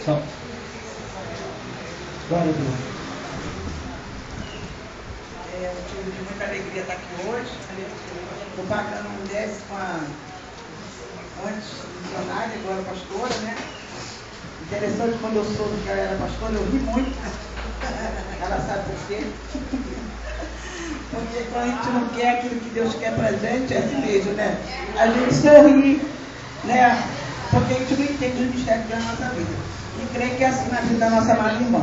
Só. Glória a Deus. Eu tive muita alegria estar aqui hoje. Estou pagando um 10 com a antes missionária, agora pastora, né? Interessante, quando eu soube que ela era pastora, eu ri muito. Ela sabe por quê? Porque quando a gente não quer aquilo que Deus quer pra gente, é assim mesmo, né? A gente sorri, né? Porque a gente não entende o mistério da nossa vida. E creio que é assim na vida da nossa amada irmã.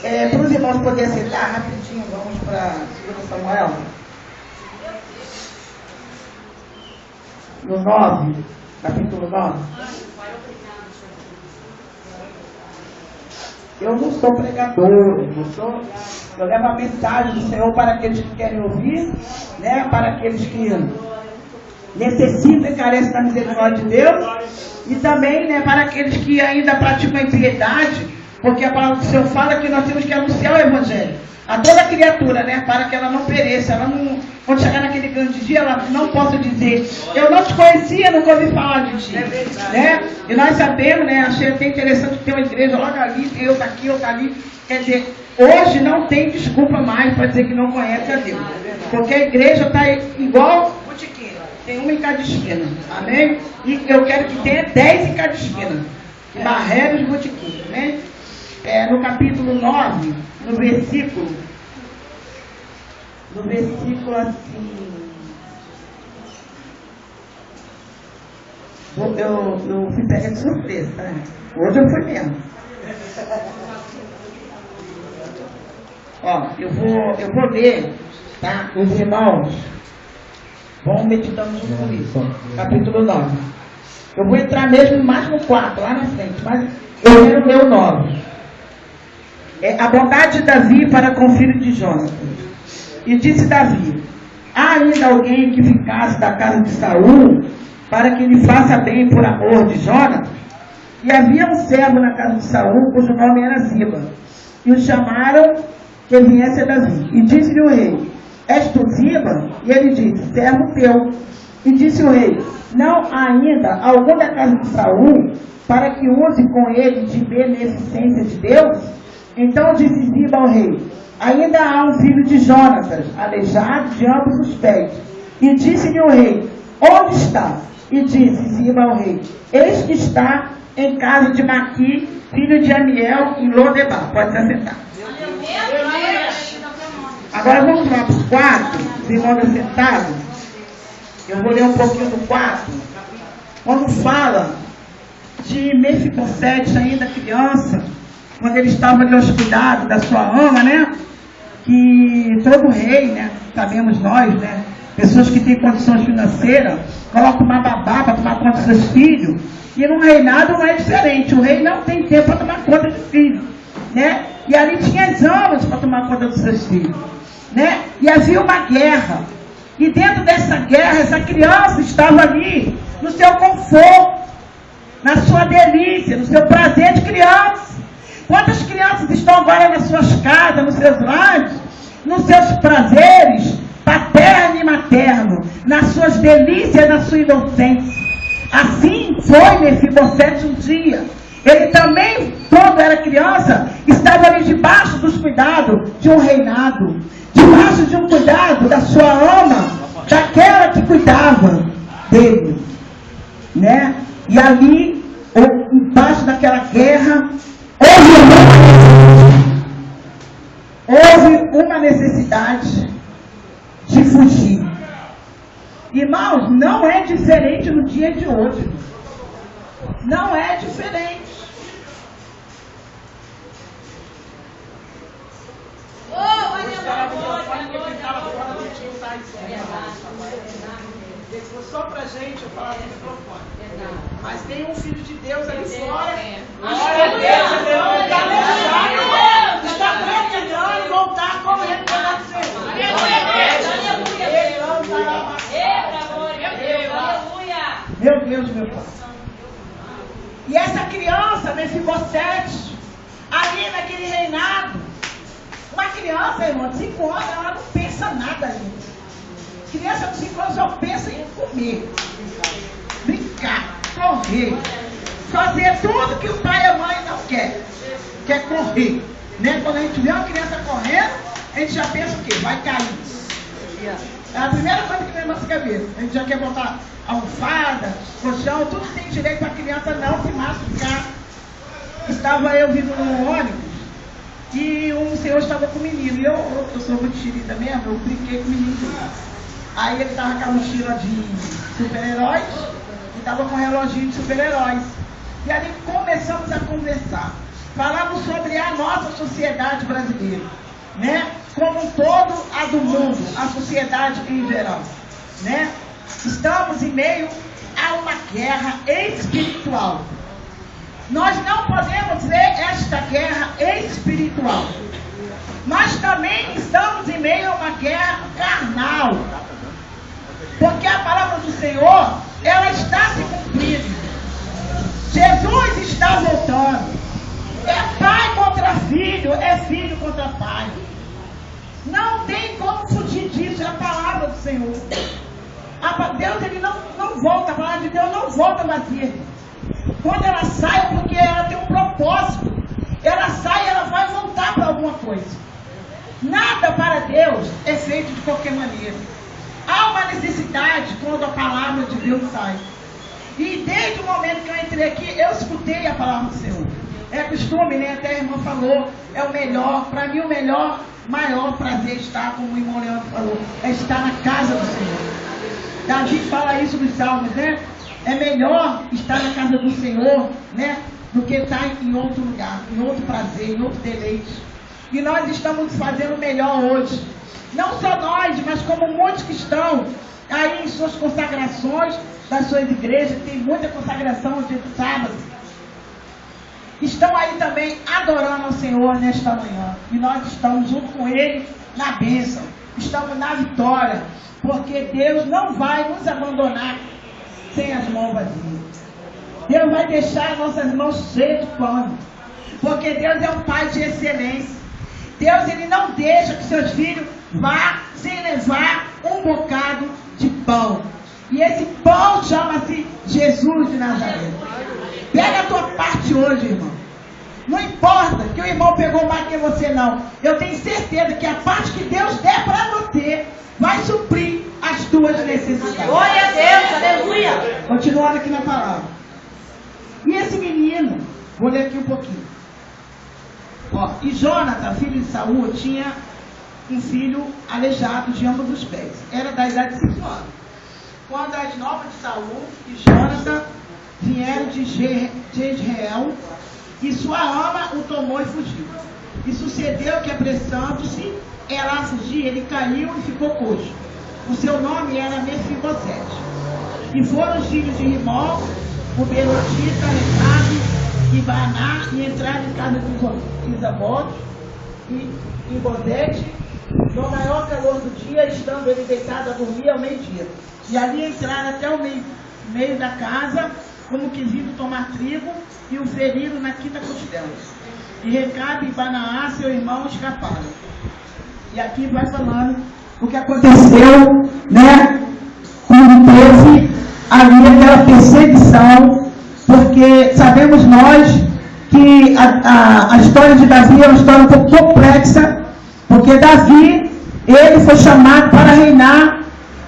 Para os irmãos poderem aceitar rapidinho, vamos para 2 Samuel. No 9, capítulo 9. Eu não sou pregador, eu levo a mensagem do Senhor para aqueles que querem ouvir, né? Para aqueles que necessitam e carecem da misericórdia de Deus, e também, né, para aqueles que ainda praticam a impiedade, porque a palavra do Senhor fala que nós temos que anunciar o Evangelho a toda criatura, né, para que ela não pereça, ela não, quando chegar naquele grande dia, ela não possa dizer, eu não te conhecia, nunca ouvi falar de ti, né? E nós sabemos, né, achei até interessante ter uma igreja logo ali, tem outra aqui, outra ali, quer dizer, hoje não tem desculpa mais para dizer que não conhece a Deus, porque a igreja está igual botiquina, tem uma em cada esquina, amém? E eu quero que tenha 10 em cada esquina, barreiros de botiquina, né? No capítulo 9, no versículo assim, eu fui pega de surpresa, tá? Hoje eu fui mesmo. Ó, eu vou ler, tá? Os irmãos vão meditando junto com isso, capítulo 9. Eu vou entrar mesmo mais no 4, lá na frente, mas eu quero ler o 9. A bondade de Davi para com o filho de Jonatas. E disse Davi, há ainda alguém que ficasse da casa de Saul, para que lhe faça bem por amor de Jonatas? E havia um servo na casa de Saul, cujo nome era Ziba. E o chamaram que viesse a Davi. E disse-lhe o rei, és tu Ziba? E ele disse, servo teu. E disse o rei, não há ainda algum da casa de Saul, para que use com ele de beneficência de Deus? Então disse Ziba ao rei, ainda há um filho de Jonatas, aleijado de ambos os pés. E disse-lhe o rei, onde está? E disse Ziba ao rei, eis que está em casa de Maqui, filho de Amiel, em Lodebar. Pode se assentar. Agora vamos lá para o 4, os irmãos assentados. Eu vou ler um pouquinho do 4. Quando fala de Mefibosete, ainda criança, quando ele estava ali aos cuidados da sua ama, né? Que todo rei, né? Sabemos nós, né? Pessoas que têm condições financeiras, colocam uma babá para tomar conta dos seus filhos. E no reinado não é diferente. O rei não tem tempo para tomar conta dos filhos, né? E ali tinha as amas para tomar conta dos seus filhos, né? E havia uma guerra. E dentro dessa guerra, essa criança estava ali no seu conforto, na sua delícia, no seu prazer de criança. Quantas crianças estão agora nas suas casas, nos seus lares, nos seus prazeres, paterno e materno, nas suas delícias, na sua inocência? Assim foi Mefibosete um dia. Ele também, quando era criança, estava ali debaixo dos cuidados de um reinado, debaixo de um cuidado da sua ama, daquela que cuidava dele, né? E ali, embaixo daquela guerra, houve uma necessidade de fugir. Irmãos, não é diferente no dia de hoje. Não é diferente. Só pra gente eu falar no microfone. Mas tem um filho de Deus ali fora. Glória a Deus. Está pretendendo voltar correndo para o Senhor. Meu Deus, meu Pai. E essa criança, Mefibosete, ali naquele reinado, uma criança, irmão, de 5 anos, ela não pensa nada ali. Criança de 5 anos só pensa em comer, brincar, correr, fazer tudo que o pai e a mãe não quer? Quer correr. Né? Quando a gente vê uma criança correndo, a gente já pensa o quê? Vai cair. É a primeira coisa que vem na nossa cabeça. A gente já quer botar almofada, colchão, tudo tem direito para a criança não se machucar. Estava eu vindo no ônibus e um senhor estava com o menino. E eu sou muito xerida mesmo, eu brinquei com o menino dele. Aí ele estava com a mochila de super-heróis e estava com um reloginho de super-heróis. E ali começamos a conversar. Falamos sobre a nossa sociedade brasileira, né? Como um todo, a do mundo, a sociedade em geral, né? Estamos em meio a uma guerra espiritual. Nós não podemos ver esta guerra espiritual, mas também estamos em meio a uma guerra carnal, porque a palavra do Senhor, ela está se cumprindo. Jesus está voltando. É pai contra filho, é filho contra pai. Não tem como fugir disso, é a palavra do Senhor. Deus, ele não volta, a palavra de Deus não volta vazia. Quando ela sai é porque ela tem um propósito. Ela sai, ela vai voltar para alguma coisa. Nada para Deus é feito de qualquer maneira. Há uma necessidade quando a palavra de Deus sai. E desde o momento que eu entrei aqui, eu escutei a palavra do Senhor. É costume, né? Até a irmã falou, é o melhor, para mim o melhor, maior prazer estar, como o irmão Leandro falou, é estar na casa do Senhor. Davi fala isso nos Salmos, né? É melhor estar na casa do Senhor, né? Do que estar em outro lugar, em outro prazer, em outro deleite. E nós estamos fazendo melhor hoje. Não só nós, mas como muitos que estão aí em suas consagrações, das suas igrejas, tem muita consagração no dia do sábado. Estão aí também adorando ao Senhor nesta manhã. E nós estamos junto com Ele na bênção. Estamos na vitória. Porque Deus não vai nos abandonar sem as mãos vazias. Deus vai deixar nossas mãos cheias de pano. Porque Deus é um Pai de excelência. Deus, Ele não deixa que seus filhos vá sem levar um bocado de pão. E esse pão chama-se Jesus de Nazaré. Pega a tua parte hoje, irmão. Não importa que o irmão pegou mais que você, não. Eu tenho certeza que a parte que Deus der para você vai suprir as tuas necessidades. Glória a Deus, aleluia. Continuando aqui na palavra. E esse menino, vou ler aqui um pouquinho. Ó, e Jonathan, filho de Saul, tinha um filho aleijado de ambos os pés. Era da idade de 5 anos. Quando as novas de Saul e Jonathan vieram de Jezreel, e sua ama o tomou e fugiu. E sucedeu que, apressando-se ela a fugir, ele caiu e ficou coxo. O seu nome era Mefibosete. E foram os filhos de Rimó, o Belotita, Recabe e Baná, e entraram em casa de Isabote e em Bozete, no maior calor do dia, estando ele deitado a dormir ao meio-dia. E ali entraram até o meio da casa, como que vindo tomar trigo, e o feriram na quinta costela. E Recabe e Banaá, seu irmão, escaparam. E aqui vai falando o que aconteceu, né? Quando teve ali aquela perseguição, porque sabemos nós que a história de Davi é uma história um pouco complexa, porque Davi, ele foi chamado para reinar,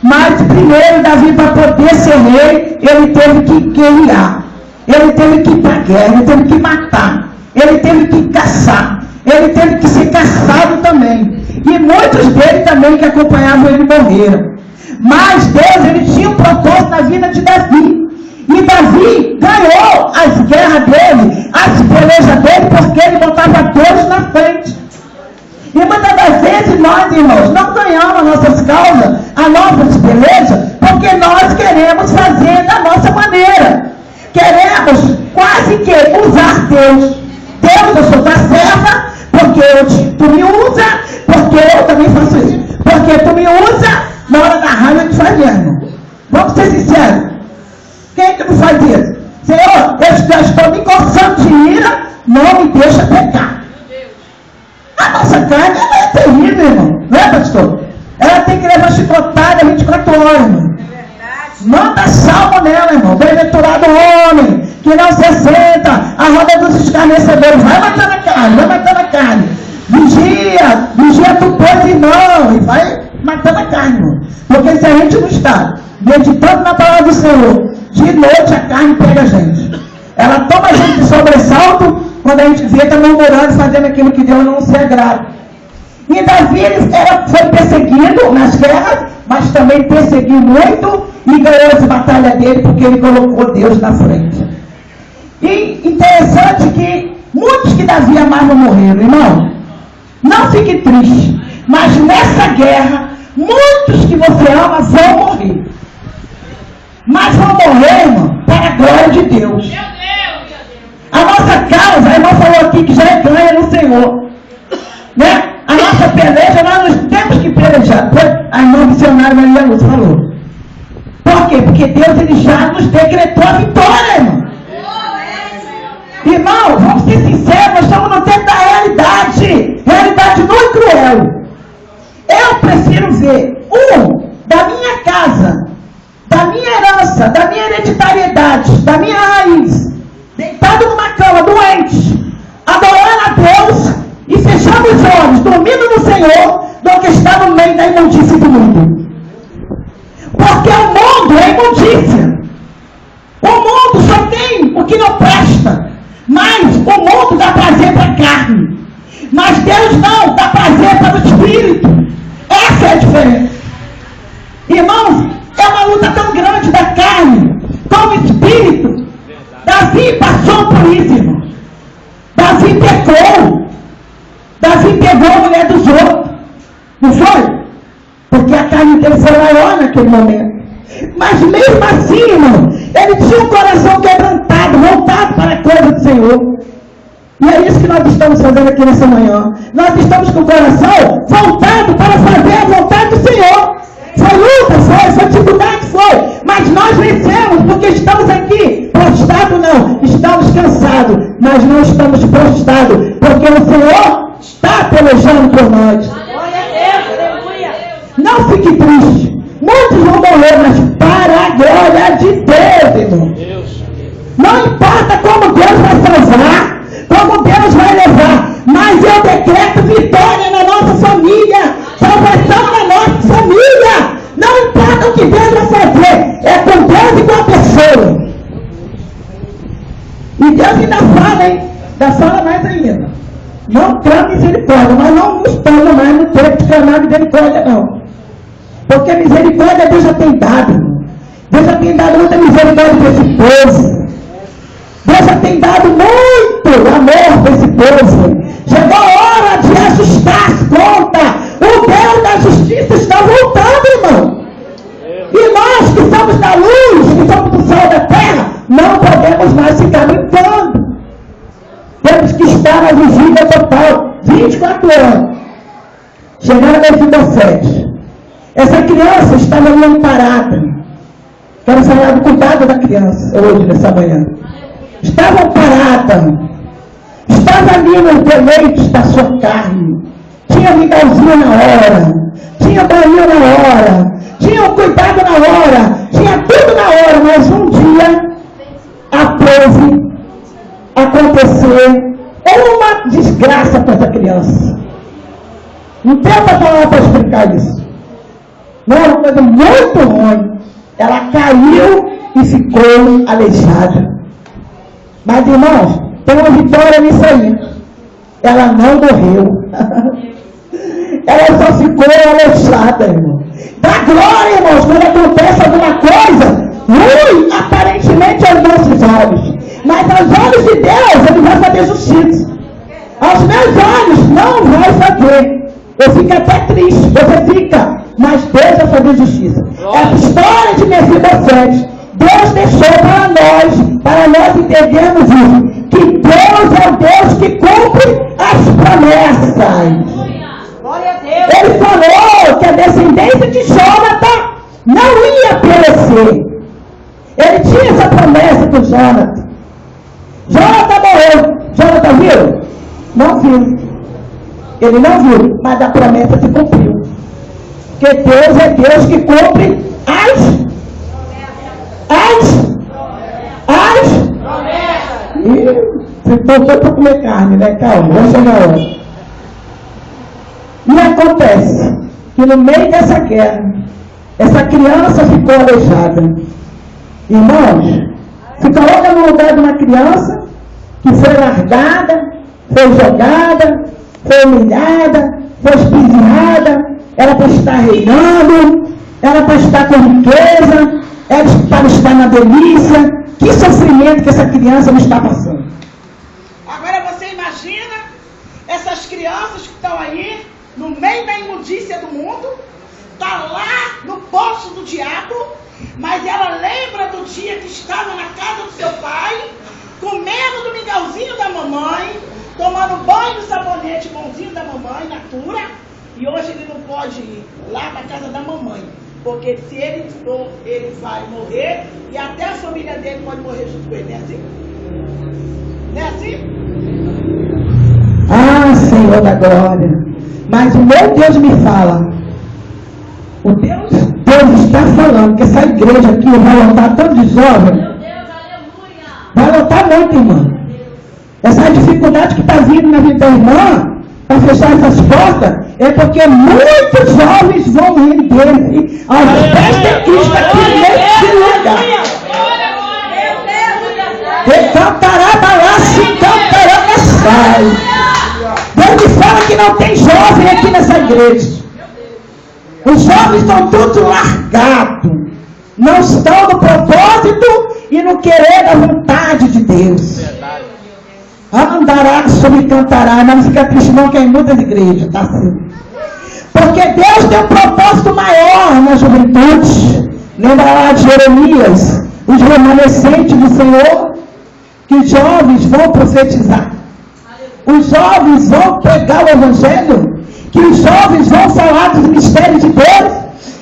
mas primeiro Davi, para poder ser rei, ele teve que guerrear, ele teve que ir para a guerra, ele teve que matar, ele teve que caçar, ele teve que ser caçado também. E muitos dele também que acompanhavam ele morreram. Mas Deus, ele tinha um propósito na vida de Davi. E Davi ganhou as guerras dele, as pelejas dele, porque ele botava Deus na frente. E muitas das vezes nós, irmãos, não ganhamos as nossas causas, as nossas pelejas, porque nós queremos fazer da nossa maneira. Queremos quase que usar Deus. Deus, eu sou tua serva, porque tu me usa, porque eu também faço isso. Porque tu me usa, na hora da raiva eu te faz mesmo. Vamos ser sinceros. Quem é que não faz isso? Senhor, eu já estou me coçando de ira, não me deixa pecar. A nossa carne, ela é terrível, irmão. Não é, pastor? Ela tem que levar chicotada 24 horas, irmão. Manda salmo nela, irmão. Bem-aventurado o homem que não se senta à roda dos escarnecedores. Vai matando a carne, vai matando a carne. Vigia tu, pois, irmão, e vai matando a carne, irmão. Porque se a gente não está meditando na palavra do Senhor, de noite a carne pega a gente. Ela toma a gente de sobressalto quando a gente vê que está murmurando e fazendo aquilo que Deus não se agrada. E Davi foi perseguido nas guerras, mas também perseguiu muito e ganhou essa batalha dele porque ele colocou Deus na frente. E interessante que muitos que Davi amava morreram, irmão. Não fique triste, mas nessa guerra, muitos que você ama vão morrer. Mas vão morrer, irmão, para a glória de Deus. A nossa causa, a irmã falou aqui que já é ganha no Senhor. Né? A nossa peleja, nós não temos que pelejar. A irmã missionária Maria Luz falou. Por quê? Porque Deus ele já nos decretou a vitória, irmão. Irmão, vamos ser sinceros, nós estamos no tempo da realidade. Realidade muito cruel. Eu prefiro ver da minha casa, da minha herança, da minha hereditariedade, da minha raiz, deitado numa cama, doente, adorando a Deus e fechando os olhos, dormindo no Senhor, do que estar no meio da imundícia do mundo. Porque o mundo é imundícia. O mundo só tem o que não presta. Mas o mundo dá prazer para a carne. Mas Deus não dá prazer para o espírito. Essa é a diferença. Irmãos, é uma luta tão grande da carne com o espírito. Davi passou por isso, irmão. Davi pecou. Davi pegou a mulher dos outros. Não foi? Porque a carne dele foi maior naquele momento. Mas mesmo assim, irmão, ele tinha um coração quebrantado, voltado para a coisa do Senhor. E é isso que nós estamos fazendo aqui nessa manhã. Nós estamos com o coração voltado para fazer a vontade do Senhor. Foi luta, foi dificuldade, foi. Mas nós vencemos porque estamos aqui. Prostrado não, estamos cansados. Mas não estamos prostrados, porque o Senhor está pelejando por nós. Não fique triste. Muitos vão morrer, mas para a glória de Deus, irmão. Não importa como Deus vai salvar, como Deus vai levar, mas eu decreto vitória na nossa família, salvação na nossa família. Não importa o que Deus vai fazer, é com Deus e com a pessoa. E Deus ainda fala, hein? Ainda fala mais ainda. Não clama misericórdia, mas não nos toma mais no tempo de clamar misericórdia, não. Porque misericórdia Deus já tem dado. Deus já tem dado muita misericórdia para esse povo. Deus já tem dado muito amor para esse povo. Chegou a hora de ajustar as contas. O Deus da justiça está voltando, irmão. E nós que somos da luz, que somos do sol da terra, não podemos mais ficar brincando. Temos que estar na vigília total, 24 anos. Chegaram a Mefibosete. Essa criança estava ali amparada. Quero falar do cuidado da criança hoje, nessa manhã. Estava amparada. Estava ali nos deleites da sua carne. Tinha mingauzinho na hora. Tinha banho na hora. Tinha o cuidado na hora. Tinha tudo na hora. Mas um dia, apouve acontecer uma desgraça com essa criança. Não tem outra palavra para explicar isso. Não, era uma coisa muito ruim. Ela caiu e ficou aleijada. Mas, irmãos, tem uma vitória nisso aí. Ela não morreu. Ela só ficou aleijada, irmão. Dá glória, irmãos, quando acontece alguma coisa ruim, aparentemente aos nossos olhos. Mas aos olhos de Deus, Ele vai fazer justiça. Aos meus olhos, não vai fazer. Eu fico até triste, você fica. Mas Deus vai fazer justiça. Essa história de Mefibosete, Deus deixou para nós entendermos isso. Que Deus é o Deus que cumpre as promessas. Ele falou que a descendência de Jônatan não ia perecer. Ele tinha essa promessa com Jônatan. Jônatan morreu. Jônatan viu? Não viu. Ele não viu, mas a promessa se cumpriu. Porque Deus é Deus que cumpre as promessas. E você voltou para comer carne, né? Calma, vai chegar a hora. E acontece que no meio dessa guerra, essa criança ficou aleijada. Irmãos, se coloca no lugar de uma criança que foi largada, foi jogada, foi humilhada, foi espizinhada, era para estar reinando, era para estar com riqueza, era para estar na delícia. Que sofrimento que essa criança não está passando. Agora você imagina essas crianças que estão aí, no meio da imundícia do mundo, está lá no poço do diabo, mas ela lembra do dia que estava na casa do seu pai, comendo do mingauzinho da mamãe, tomando banho do sabonete bonzinho da mamãe, natura, e hoje ele não pode ir lá para a casa da mamãe, porque se ele for, ele vai morrer, e até a família dele pode morrer junto com ele, não é assim? Não é assim? Ah, Senhor da glória, mas o meu Deus me fala, o Deus está falando que essa igreja aqui vai lotar tanto de jovem, vai lotar muito, irmã. Essa dificuldade que está vindo na vida da irmã, para fechar essas portas, é porque muitos jovens vão render-se aos pés de Cristo aqui nesse lugar. E cantará balaço e cantará sai. Deus me fala que não tem jovem aqui nessa igreja. Os jovens estão todos largados. Não estão no propósito e no querer da vontade de Deus. Andará sobre cantará. Não fica triste não, que é em muitas igrejas. Tá assim. Porque Deus tem um propósito maior na juventude. Lembra lá de Jeremias, os remanescentes do Senhor, que os jovens vão profetizar. Os jovens vão pregar o Evangelho, que os jovens vão falar dos mistérios de Deus,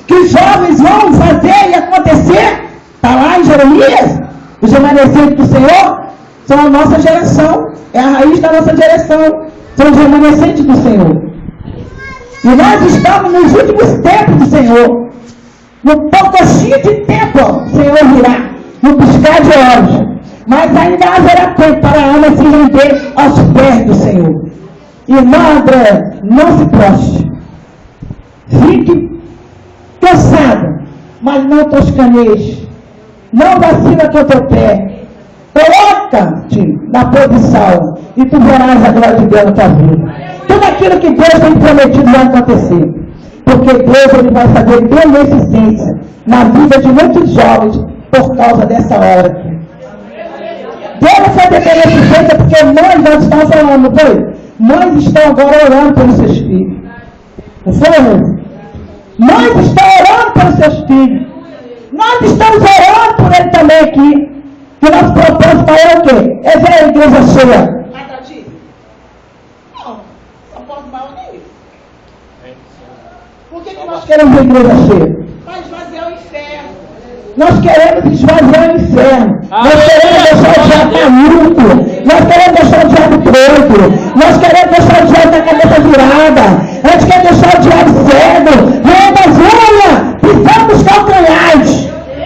que os jovens vão fazer e acontecer. Está lá em Jeremias, os remanescentes do Senhor são a nossa geração, é a raiz da nossa geração, são os remanescentes do Senhor. E nós estamos nos últimos tempos do Senhor, no pouquinho de tempo, o Senhor virá, no piscar de olhos. Mas ainda haverá tempo para a alma se render aos pés do Senhor. Irmã André, não se prostre. Fique cansada, mas não toscaneje. Não vacila com o teu pé. Coloca-te na posição e tu verás a glória de Deus na tua vida. Tudo aquilo que Deus tem prometido vai acontecer. Porque Deus ele vai fazer beneficência na vida de muitos jovens por causa dessa hora aqui. Deus vai fazer beneficência porque mães já estão falando, não foi? Mães estão agora orando pelos seus filhos. Não foi, irmão? Mães estão orando pelos seus filhos. Nós estamos orando por ele também aqui. Que o nosso propósito é o quê? É ver a igreja cheia. Não, o propósito maior não é isso. Por que Nós queremos ver a igreja cheia? Para esvaziar o inferno. Nós queremos esvaziar o inferno. Nós queremos deixar o diabo maluco. Nós queremos deixar o diabo preto. Nós queremos deixar o diabo com a cabeça virada. A gente quer deixar o diabo cego. Vem das unhas. Pisando os calcanhares.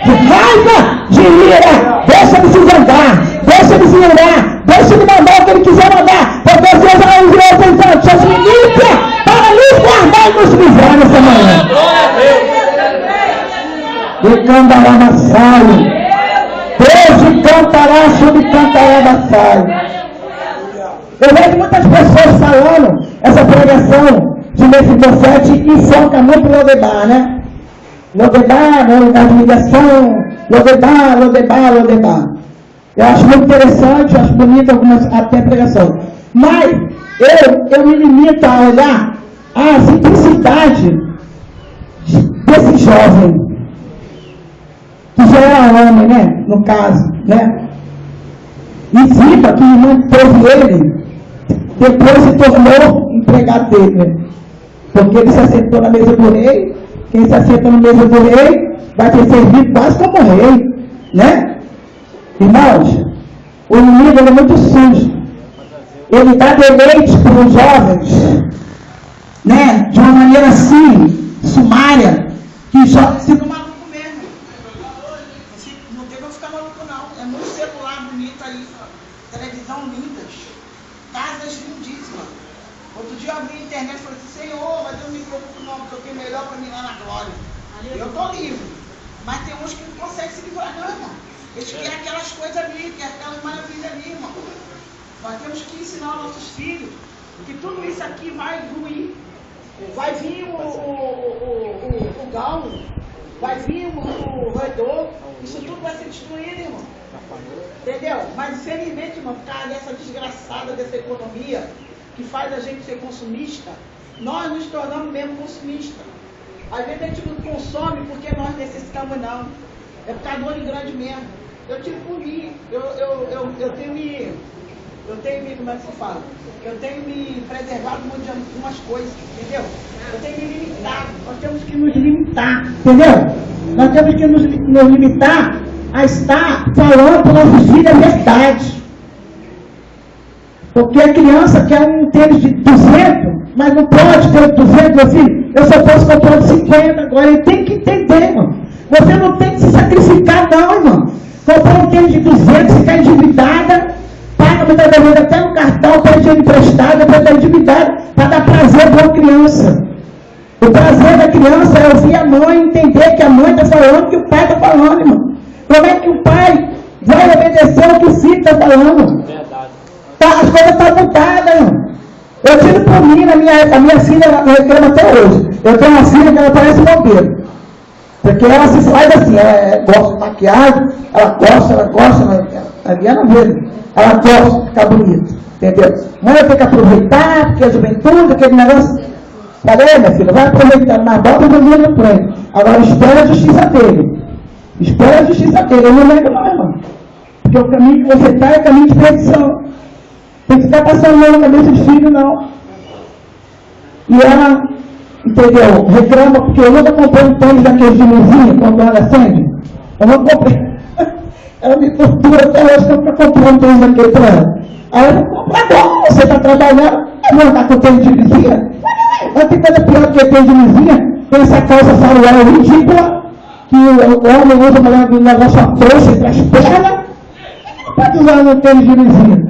De raiva, de ira. Deixa ele se zangar. Deixa ele se irar. Deixa ele mandar o que ele quiser mandar. Porque Deus já enviou a atenção. Deus me livra para nos guardar e nos livrar nessa manhã. E cantará na saia. Deus cantará sobre cantará na saia. Eu vejo muitas pessoas falando essa pregação de Mefibosete e foca muito no Lodebar, né? Lodebar, no lugar de ligação, Lodebar. Eu acho muito interessante, eu acho bonito algumas até pregações. Mas eu me limito a olhar a simplicidade desse jovem. Que já era homem, né? No caso, né? E Ziba, que manteve ele, depois se tornou empregado dele, né? Porque ele se assentou na mesa do rei. Quem se assenta na mesa do rei vai ser servido quase como rei, né? Irmãos, o inimigo é muito sujo. Ele dá deleites para os jovens, né? De uma maneira assim, sumária, que os jovens se Maluco mesmo. Não tem como ficar maluco não. É muito celular bonito aí. Televisão tão lindas, casas lindíssimas. Outro dia eu abri a internet e falei assim, Senhor, mas eu me preocupo não, porque eu tenho melhor para mim lá na glória. Eu estou livre. Mas tem uns que não conseguem se livrar, não, irmão. Eles querem aquelas coisas ali, querem aquelas maravilhas ali, irmão. Nós temos que ensinar aos nossos filhos que tudo isso aqui vai ruir. Vai vir o galo, vai vir o roedor, isso tudo vai ser destruído, irmão. Entendeu? Mas infelizmente, irmão, por causa dessa desgraçada dessa economia que faz a gente ser consumista, nós nos tornamos mesmo consumistas. Às vezes a gente não consome porque nós necessitamos, não. É por causa do olho grande mesmo. Eu tive por mim, eu tenho me, como é que se fala? Eu tenho me preservado muito de algumas coisas, entendeu? Eu tenho me limitado. Nós temos que nos limitar, entendeu? Nós temos que nos limitar a estar falando para os nossos filhos a verdade. Porque a criança quer um tênis de 200, mas não pode ter 200, assim, eu só posso comprar de 50 agora. Ele tem que entender, irmão. Você não tem que se sacrificar, não, irmão. Comprar um tênis de 200, ficar endividada, paga muitas vezes até no cartão, pede dinheiro emprestado, depois está endividada, para dar prazer para a criança. O prazer da criança é ouvir a mãe, entender que a mãe está falando, que o pai está falando, irmão. Como é que o pai vai obedecer o que o filho está falando? Verdade. Tá, as coisas estão mudadas, irmão. Eu tiro por mim, a minha filha, ela reclama até hoje. Eu tenho uma filha que ela parece bombeiro. Porque ela se faz assim, ela gosta de maquiagem, ela gosta, a Diana mesmo, ela gosta de ficar bonita, entendeu? Mãe, tem que aproveitar, porque a juventude, aquele negócio. Falei, minha filha, vai aproveitando, mas bota o dinheiro no prêmio. Agora espera a justiça dele. Espera a justiça dele, eu não lembro não, irmão. Porque o caminho que você está é caminho de perdição. Tem que ficar passando mão na cabeça de filho, não. E ela, entendeu, reclama porque eu nunca comprei um tênis daqueles de luzinha, quando ela acende. Eu não comprei. Ela me tortura até hoje que eu nunca comprei um tênis daquele para ela. Aí eu vou comprar agora, você está trabalhando, eu vou andar com tênis de luzinha? Mas tem coisa pior do que tênis de luzinha, tem essa calça salarial ridícula, que o homem usa um negócio frouxo entre as pernas, não pode usar um tênis de luzinha.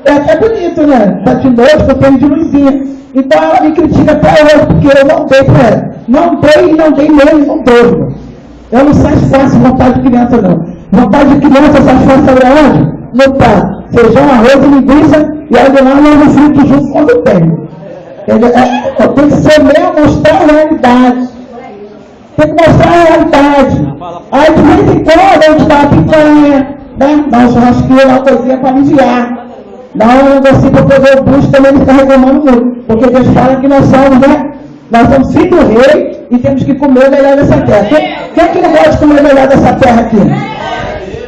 É até bonito, né? Tá de noite com tênis de luzinha. Então ela me critica até hoje, porque eu não dei para ela. Não dei e não dei mesmo, não dou. Eu não satisfaço vontade de criança, não. Vontade de criança satisfaz sabe aonde? No prato. Feijão, arroz e linguiça, e aí de lá não frito junto quando tem. Tem que ser mesmo, mostrar a realidade. Tem que mostrar a realidade. Aí de vez em quando a gente dá uma picanha, né? Dá um churrasquinho, uma coisinha para aliviar. Dá um negocinho para poder o bucho também não ficar reclamando muito. Porque Deus fala que nós somos, né? Nós somos filhos do rei e temos que comer o melhor dessa terra. Quem é que não gosta de comer o melhor dessa terra aqui?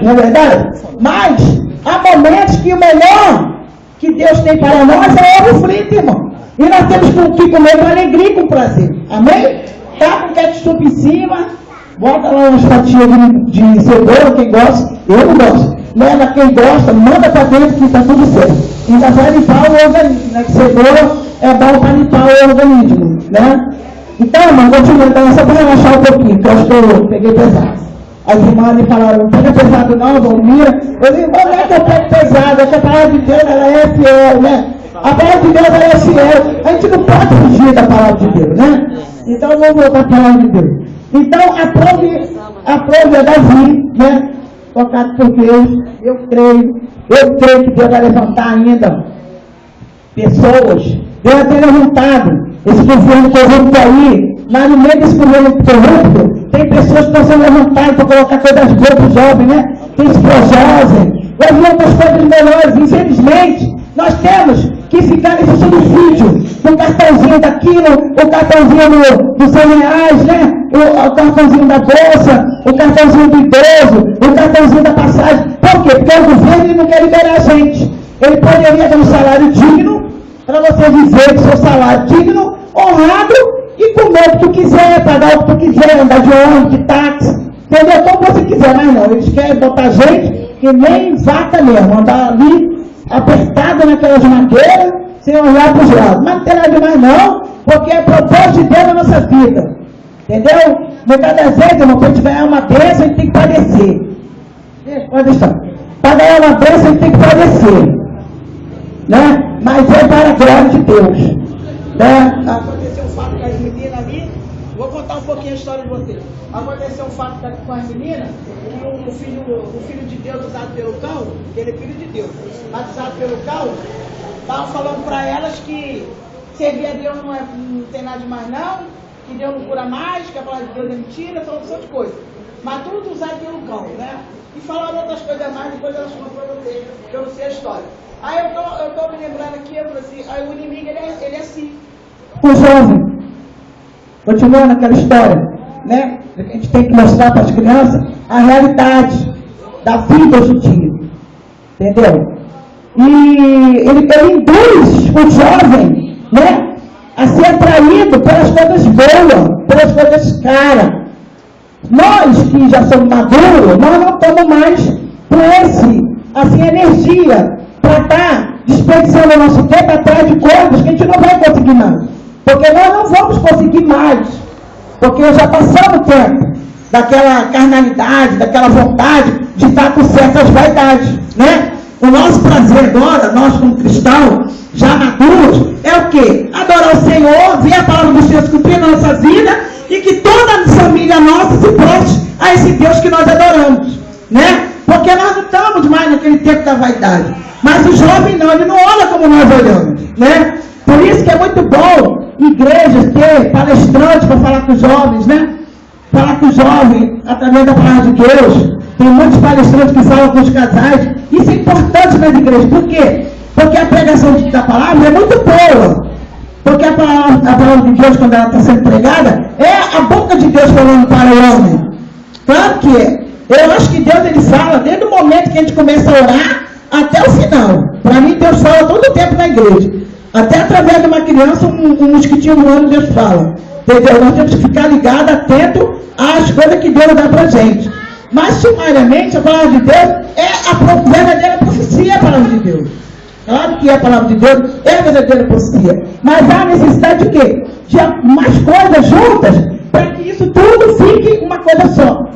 Não é verdade? Mas há momentos que o melhor que Deus tem para nós é ovo frito, irmão. E nós temos que comer com alegria e com prazer. Amém? Tá com ketchup em cima, bota lá umas fatias de cebola, quem gosta, eu não gosto. Leva quem gosta, manda para dentro que está tudo certo. Ainda vai limpar o organismo, né? Que cebola é bom para limpar o organismo, né? Então, irmão, continuando, só para relaxar um pouquinho, que eu acho que eu peguei pesado. As irmãs me falaram, não pega pesado não, Valmira. Eu digo, não é que eu pego pesado, é que a palavra de Deus ela é fiel, né? A palavra de Deus ela é fiel. A gente não pode fugir da palavra de Deus, né? Então vamos voltar à palavra de Deus. Então aprove a Davi, né? Tocado por Deus, eu creio que Deus vai levantar ainda pessoas. Deus vai ter levantado esse governo corrupto aí. Lá no meio desse governo corrupto, tem pessoas que estão sendo levantadas para colocar coisas boas para os jovens, né? Tem os projovens, vai vir outras coisas melhores. Infelizmente, nós temos que ficar nesse subsídio, no cartãozinho daquilo, o cartãozinho dos R$100, né? O cartãozinho da bolsa, o cartãozinho do idoso, o cartãozinho da passagem. Por quê? Porque o governo ele não quer liberar a gente. Ele poderia dar um salário digno, para você viver com seu salário digno, honrado, e comer o que tu quiser, pagar o que tu quiser, andar de ônibus, de táxi, entendeu? Como você quiser, mas não, eles querem botar gente que nem vaca mesmo, andar ali apertado naquelas madeiras, sem olhar para os lados. Mas não tem nada demais não, porque é propósito de Deus na nossa vida, entendeu? Muitas das vezes, irmão, para a gente ganhar uma bênção, a gente tem que padecer. Pode deixar. Para ganhar uma bênção, a gente tem que padecer. mas é para a glória de Deus. Né? Aconteceu um fato com as meninas ali, vou contar um pouquinho a história de vocês. Aconteceu um fato com as meninas, e o filho de Deus usado pelo cão, que ele é filho de Deus, mas usado pelo cão, estavam falando para elas que servir a Deus não tem nada demais não, que Deus não cura mais, que a palavra de Deus é mentira, falando um monte de coisa. Mas tudo usado pelo cão, né? E falaram outras coisas mais, depois elas contam para vocês, que eu não sei a história. Aí eu tô me lembrando aqui, eu falei assim, aí o inimigo ele é assim. O jovem, continuando aquela história, né? A gente tem que mostrar para as crianças a realidade da vida hoje em dia. Entendeu? E ele induz o jovem, né, a ser atraído pelas coisas boas, pelas coisas caras. Nós que já somos maduros, nós não estamos mais com energia para estar desperdiçando o nosso tempo atrás de coisas que a gente não vai conseguir mais. Porque nós não vamos conseguir mais. Porque já passamos o tempo daquela carnalidade, daquela vontade de estar com certas vaidades, né? O nosso prazer agora, nós como cristãos, já maduros, é o quê? Adorar o Senhor, ver a palavra do Senhor cumprir na nossa vida e que toda a família nossa se preste a esse Deus que nós adoramos, né? Porque nós não estamos mais naquele tempo da vaidade. Mas o jovem não, ele não olha como nós olhamos, né? Por isso que é muito bom igrejas ter palestrantes para falar com os jovens, né? Falar com os jovens através da palavra de Deus. Tem muitos palestrantes que falam com os casais. Isso é importante nas igrejas. Por quê? Porque a pregação da palavra é muito boa. Porque a palavra de Deus, quando ela está sendo pregada, é a boca de Deus falando para o homem. Claro que é. Eu acho que Deus, ele fala desde o momento que a gente começa a orar até o final. Para mim, Deus fala todo o tempo na igreja. Até através de uma criança, um mosquitinho voando, Deus fala. Entendeu? Nós temos que ficar ligado, atento às coisas que Deus dá para a gente. Mas, sumariamente, a palavra de Deus é a verdadeira profecia, a palavra de Deus. Claro que a palavra de Deus é a verdadeira profecia. Mas há necessidade de quê? De mais coisas juntas, para que isso tudo fique uma coisa só.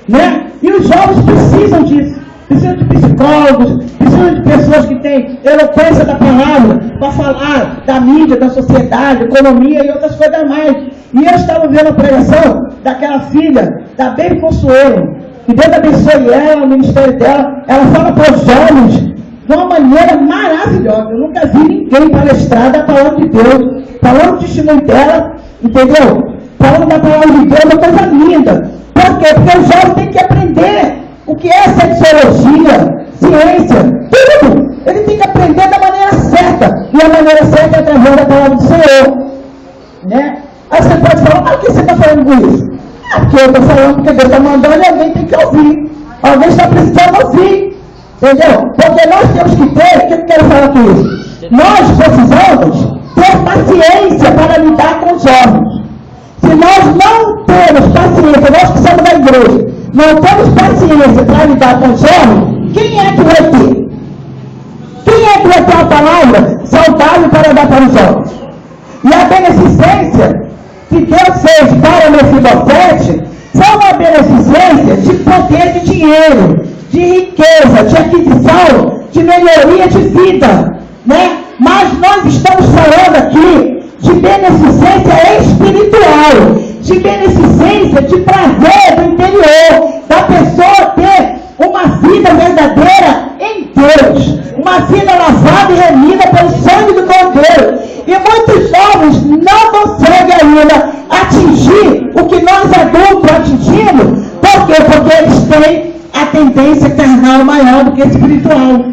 Né? E os jovens precisam disso. Precisam de psicólogos, precisam de pessoas que têm eloquência da palavra para falar da mídia, da sociedade, economia e outras coisas mais. E eu estava vendo a pregação daquela filha, da Baby Consuelo, que Deus abençoe ela, o ministério dela. Ela fala para os jovens de uma maneira maravilhosa. Eu nunca vi ninguém palestrar da palavra de Deus, falando o testemunho dela, entendeu? Falando da palavra de Deus, é uma coisa linda. Por quê? Porque o jovem tem que aprender o que é sexologia, ciência, tudo. Ele tem que aprender da maneira certa. E a maneira certa é através da palavra do Senhor. Né? Aí você pode falar, mas por que você está falando com isso? Ah, porque eu estou falando porque Deus está mandando e alguém tem que ouvir. Alguém está precisando ouvir. Entendeu? Porque nós temos que ter, o que eu quero falar com isso? Nós precisamos ter paciência para lidar com os jovens. Se nós não temos paciência, nós que somos da igreja, não temos paciência para lidar com os jovens, quem é que vai ter? Quem é que vai ter a palavra saudável para dar para os jovens? E a beneficência que Deus fez para Mefibosete foi uma beneficência de poder de dinheiro, de riqueza, de aquisição, de melhoria de vida, né? Mas nós estamos falando aqui de beneficência espiritual, de beneficência de prazer do interior, da pessoa ter uma vida verdadeira em Deus, uma vida lavada e remida pelo sangue do Cordeiro. E muitos jovens não conseguem ainda atingir o que nós adultos atingimos. Por quê? Porque eles têm a tendência carnal maior do que espiritual.